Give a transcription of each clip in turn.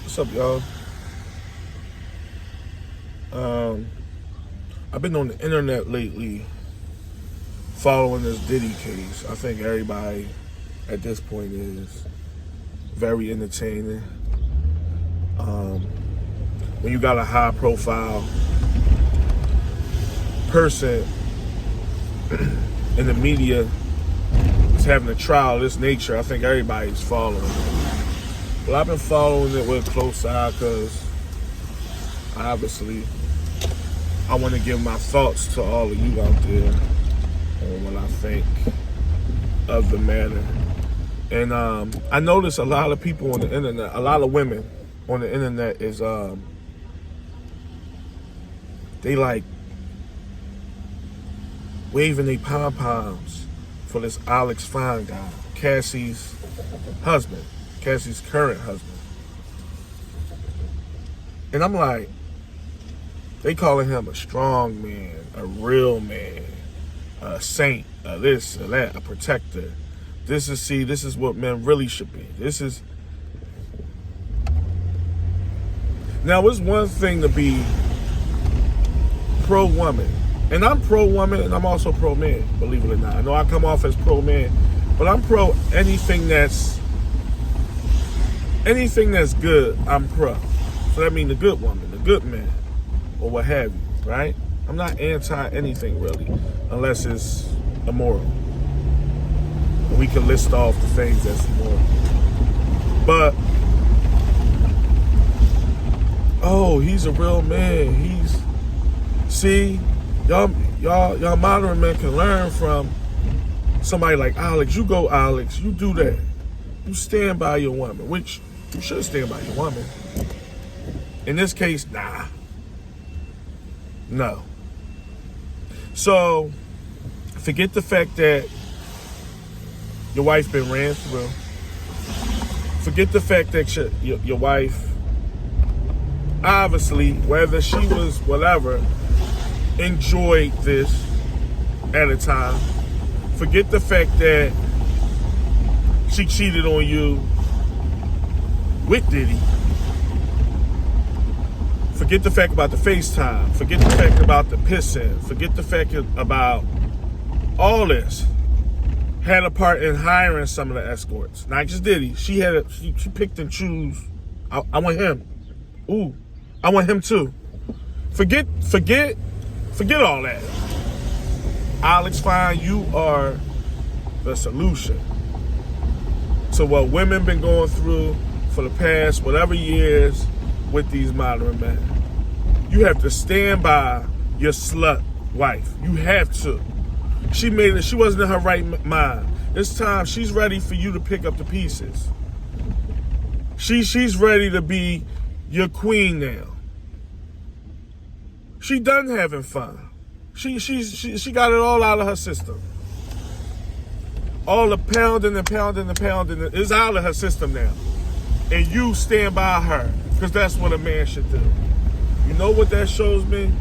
What's up, y'all? I've been on the internet lately following this Diddy case. I think everybody at this point is very entertaining. When you got a high profile person in the media is having a trial of this nature, I think everybody's following it. Well, I've been following it with a close eye because obviously I want to give my thoughts to all of you out there on what I think of the matter. And I notice a lot of people on the internet, a lot of women on the internet is they like waving their pom-poms for this Alex Fine guy, Cassie's husband, Cassie's current husband. And I'm like, they calling him a strong man, a real man, a saint, a this, a that, a protector. This is what men really should be. Now, it's one thing to be pro-woman. And I'm pro-woman and I'm also pro-man, believe it or not. I know I come off as pro-man, but I'm pro anything that's good, I'm pro. So that means the good woman, the good man, or what have you, right? I'm not anti anything really, unless it's immoral. And we can list off the things that's immoral. But oh, he's a real man. Y'all modern men can learn from somebody like Alex. You go, Alex, you do that. You stand by your woman, which you should stand by your woman. In this case, nah. No. So, forget the fact that your wife been ran through. Forget the fact that your wife, obviously, whether she was whatever, enjoyed this at a time. Forget the fact that she cheated on you with Diddy. Forget the fact about the FaceTime. Forget the fact about the pissing. Forget the fact about all this. Had a part in hiring some of the escorts. Not just Diddy. She picked and chose. I want him. Ooh, I want him too. Forget all that. Alex Fine, you are the solution to what women been going through for the past whatever years with these modern men. You have to stand by your slut wife. You have to. She wasn't in her right mind. This time she's ready for you to pick up the pieces. She's ready to be your queen now. She done having fun. She got it all out of her system. All the pounding is out of her system now. And you stand by her, because that's what a man should do. You know what that shows me?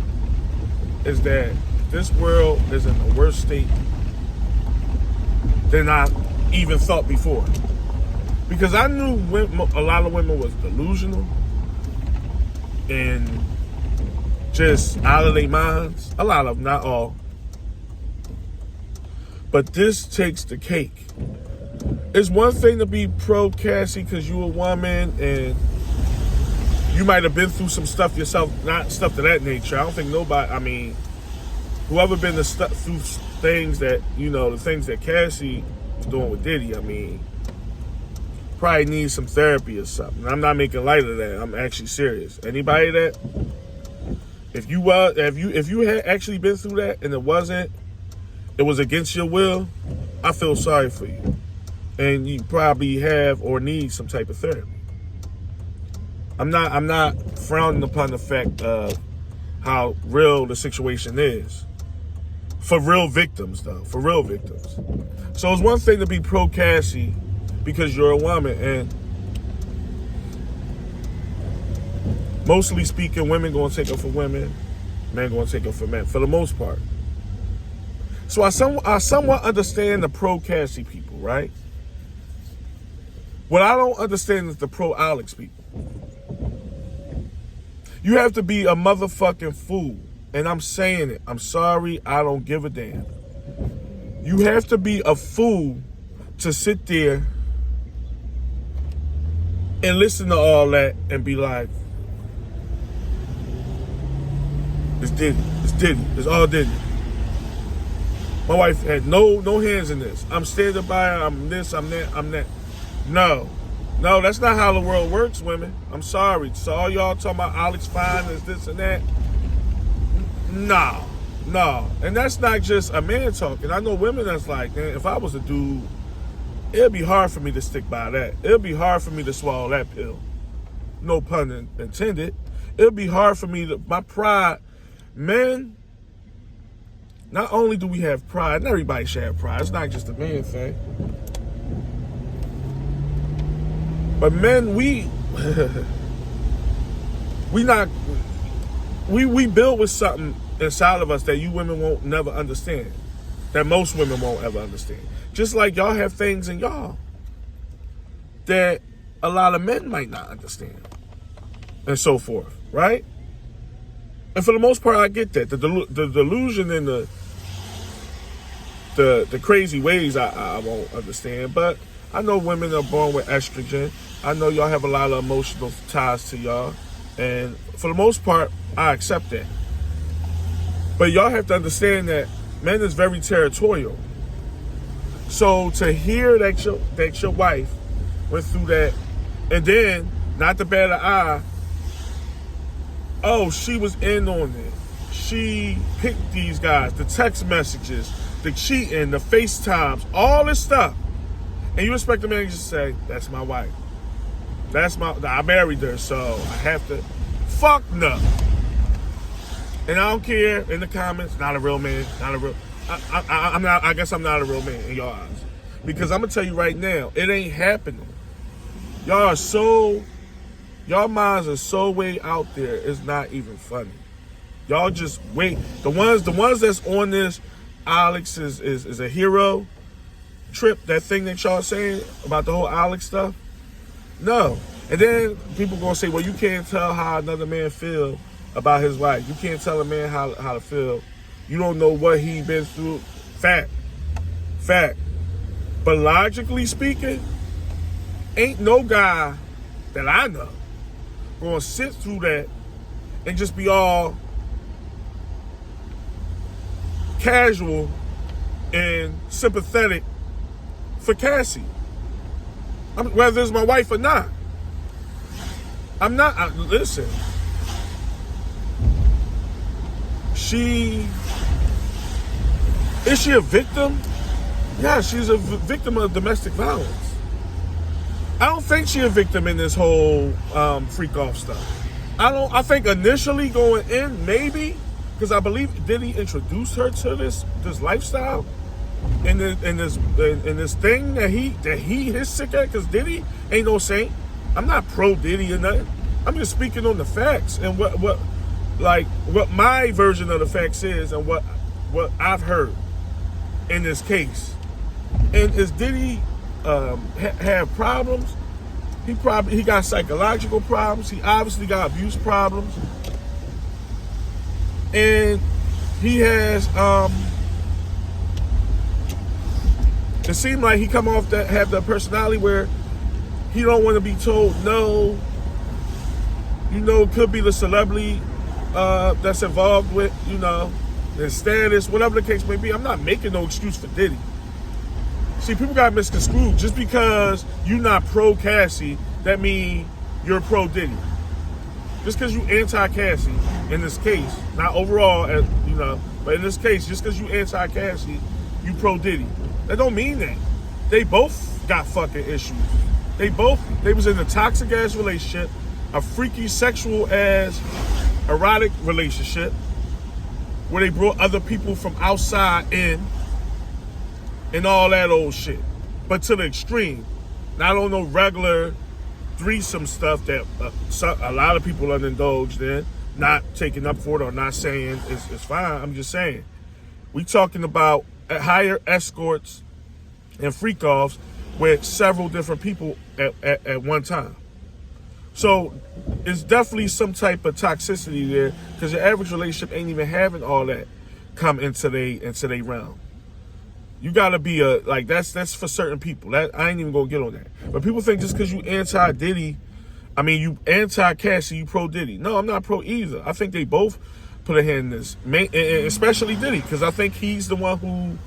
Is that this world is in a worse state than I even thought before. Because I knew a lot of women was delusional and just out of their minds. A lot of them, not all. But this takes the cake. It's one thing to be pro Cassie because you a woman and you might have been through some stuff yourself, not stuff to that nature. I don't think nobody, whoever been through things that, the things that Cassie was doing with Diddy, probably needs some therapy or something. I'm not making light of that. I'm actually serious. Anybody that, if you had actually been through that and it was against your will, I feel sorry for you. And you probably have or need some type of therapy. I'm not frowning upon the fact of how real the situation is. For real victims, though. For real victims. So it's one thing to be pro Cassie because you're a woman, and mostly speaking, women gonna take up for women, men gonna take up for men, for the most part. So I somewhat understand the pro Cassie people, right? What I don't understand is the pro Alex people. You have to be a motherfucking fool. And I'm saying it. I'm sorry. I don't give a damn. You have to be a fool to sit there and listen to all that and be like, it's Diddy. It's Diddy. It's all Diddy. My wife had no hands in this. I'm standing by her. I'm this. I'm that. I'm that. No, that's not how the world works, women. I'm sorry. So all y'all talking about Alex Fine is this and that. No. And that's not just a man talking. I know women that's like, man, if I was a dude, it'd be hard for me to stick by that. It'd be hard for me to swallow that pill. No pun intended. It'd be hard for me to, my pride, men, not only do we have pride, and everybody should have pride. It's not just a man thing. But men, we build with something inside of us that you women won't never understand. That most women won't ever understand. Just like y'all have things in y'all that a lot of men might not understand. And so forth, right? And for the most part, I get that. The delusion and the crazy ways I won't understand. But I know women are born with estrogen. I know y'all have a lot of emotional ties to y'all. And for the most part, I accept that. But y'all have to understand that men is very territorial. So to hear that your wife went through that, and then, not to bat an eye, oh, she was in on it. She picked these guys, the text messages, the cheating, the FaceTimes, all this stuff. And you expect the man to just say, that's my wife. I married her, so I have to. Fuck no. And I don't care in the comments, not a real man, not a real. I guess I'm not a real man in your eyes. Because I'm going to tell you right now, it ain't happening. Y'all minds are so way out there, it's not even funny. Y'all just wait. The ones that's on this, Alex is a hero trip, that thing that y'all saying about the whole Alex stuff. No. And then people going to say, well, you can't tell how another man feel about his wife. You can't tell a man how to feel. You don't know what he been through. Fact. But logically speaking, ain't no guy that I know gonna sit through that and just be all casual and sympathetic for Cassie. Whether it's my wife or not. I'm not, listen. Is she a victim? Yeah, she's a victim of domestic violence. I don't think she's a victim in this whole freak off stuff. I think initially going in, maybe, because I believe Diddy introduced her to this lifestyle and this thing that he is sick at, because Diddy ain't no saint. I'm not pro Diddy or nothing. I'm just speaking on the facts and what my version of the facts is and what I've heard in this case. And is Diddy have problems? He got psychological problems. He obviously got abuse problems. And he has it seemed like he come off that have the personality where he don't want to be told no. You know, it could be the celebrity that's involved with, you know, their status, whatever the case may be. I'm not making no excuse for Diddy. See, people got misconstrued. Just because you're not pro Cassie, that means you're pro Diddy. Just because you anti Cassie in this case, not overall, as you know, but in this case, just because you anti Cassie, you pro Diddy. That don't mean that. They both got fucking issues. They was in a toxic ass relationship, a freaky sexual ass erotic relationship where they brought other people from outside in and all that old shit. But to the extreme. Not on no regular threesome stuff that a lot of people are indulged in, not taking up for it or not saying it's fine. I'm just saying. We talking about higher escorts and freak-offs with several different people at one time. So it's definitely some type of toxicity there, because your average relationship ain't even having all that come into they realm. You gotta be that's for certain people. That I ain't even gonna get on that. But people think just because you anti Diddy, you anti Cassie, you pro Diddy. No, I'm not pro either. I think they both put a hand in this, and especially Diddy, because I think he's the one who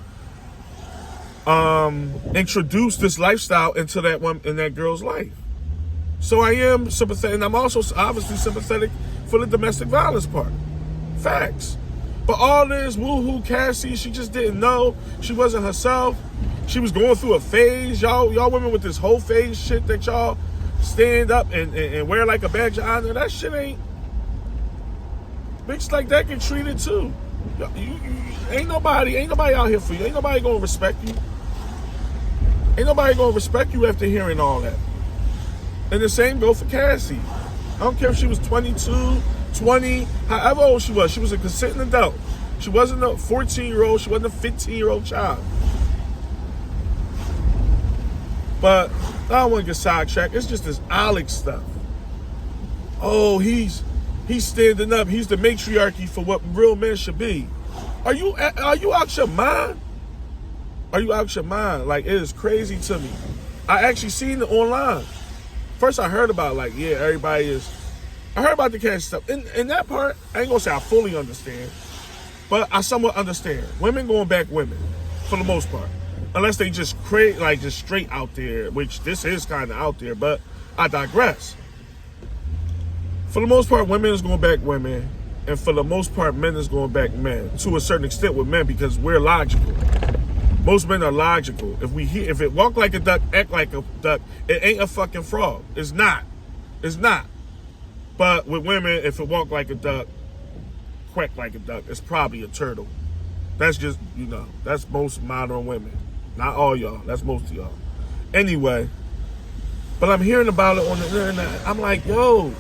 introduced this lifestyle into that one in that girl's life. So I am sympathetic, and I'm also obviously sympathetic for the domestic violence part. Facts. But all this woohoo Cassie, she just didn't know. She wasn't herself. She was going through a phase. Y'all women with this whole phase shit that y'all stand up and wear like a badge of honor. That shit ain't. Bitch like that get treated too. Ain't nobody out here for you. Ain't nobody gonna respect you. Ain't nobody gonna respect you after hearing all that. And the same go for Cassie. I don't care if she was 22, 20, however old she was. She was a consenting adult. She wasn't a 14-year-old. She wasn't a 15-year-old child. But I don't want to get sidetracked. It's just this Alex stuff. Oh, he's standing up. He's the matriarchy for what real men should be. Are you out your mind? Are you out your mind? Like, it is crazy to me. I actually seen it online. First I heard about everybody is. I heard about the Cassie stuff. In that part, I ain't gonna say I fully understand, but I somewhat understand. Women going back women, for the most part. Unless they just create just straight out there, which this is kind of out there, but I digress. For the most part, women is going back women, and for the most part, men is going back men. To a certain extent with men, because we're logical. Most men are logical. If it walk like a duck, act like a duck, it ain't a fucking frog. It's not. It's not. But with women, if it walk like a duck, quack like a duck, it's probably a turtle. That's just, that's most modern women. Not all y'all. That's most of y'all. Anyway, but I'm hearing about it on the internet. I'm like, yo.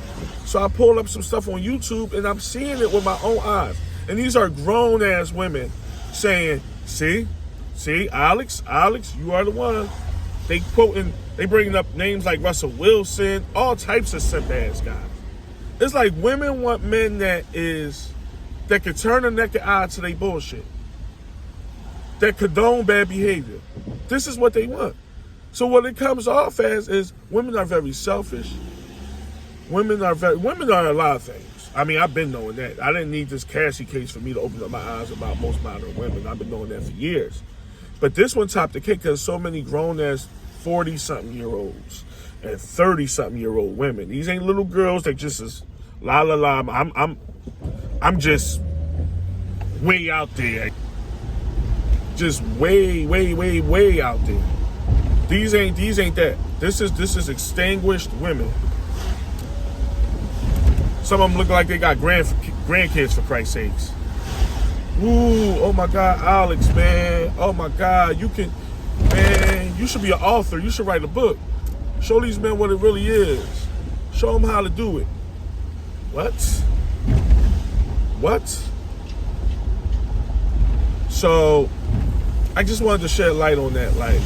So I pulled up some stuff on YouTube, and I'm seeing it with my own eyes. And these are grown-ass women saying, see, Alex, you are the one. They bringing up names like Russell Wilson, all types of simp-ass guys. It's like women want men that can turn a naked eye to their bullshit, that condone bad behavior. This is what they want. So what it comes off as is women are very selfish. Women are a lot of things. I've been knowing that. I didn't need this Cassie case for me to open up my eyes about most modern women. I've been knowing that for years. But this one topped the cake because so many grown-ass 40-something-year-olds and 30-something-year-old women. These ain't little girls that just is la la la. I'm just way out there. Just way out there. These ain't that. This is extinguished women. Some of them look like they got grandkids, for Christ's sakes. Ooh, oh my God, Alex, man. Oh my God, you should be an author. You should write a book. Show these men what it really is. Show them how to do it. What? So, I just wanted to shed light on that. Like,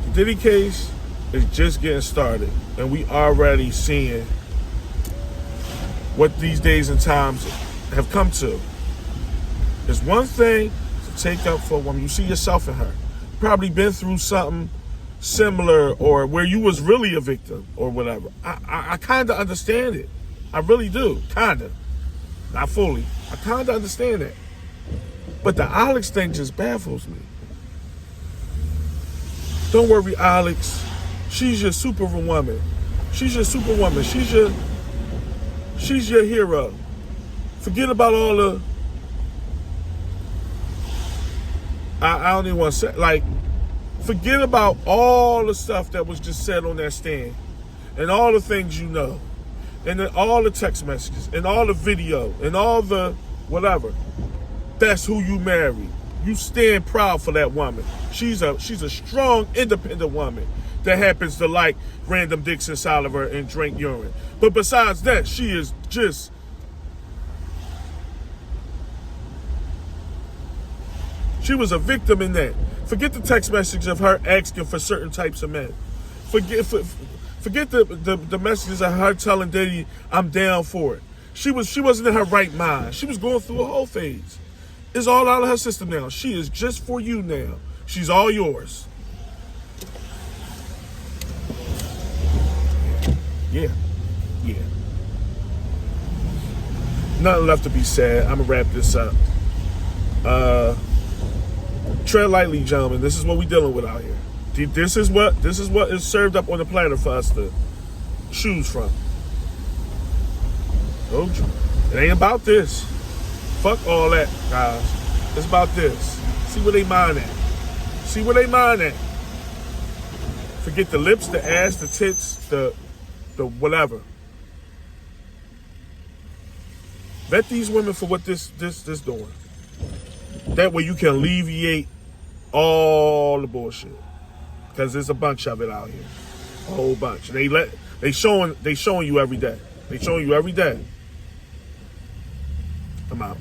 the Diddy case is just getting started, and we already seeing what these days and times have come to. It's one thing to take up for a woman. You see yourself in her. Probably been through something similar, or where you was really a victim or whatever. I kind of understand it. I really do. Kind of. Not fully. I kind of understand that. But the Alex thing just baffles me. Don't worry, Alex. She's your superwoman. She's your superwoman. She's your hero. Forget about all the... I don't even want to say... forget about all the stuff that was just said on that stand. And all the things you know. And then all the text messages. And all the video. And all the whatever. That's who you marry. You stand proud for that woman. She's a strong, independent woman that happens to like random dicks inside of her and drink urine. But besides that, she is just... She was a victim in that. Forget the text message of her asking for certain types of men. Forget the messages of her telling Diddy, I'm down for it. She wasn't in her right mind. She was going through a whole phase. It's all out of her system now. She is just for you now. She's all yours. Yeah. Nothing left to be said. I'm gonna wrap this up. Tread lightly, gentlemen. This is what we dealing with out here. This is what is served up on the platter for us to choose from. Told you. It ain't about this. Fuck all that, guys. It's about this. See where they mind at. See where they mind at. Forget the lips, the ass, the tits, the whatever. Vet these women for what this doing. That way you can alleviate all the bullshit. Because there's a bunch of it out here. A whole bunch. They showing you every day. They showing you every day. I'm out.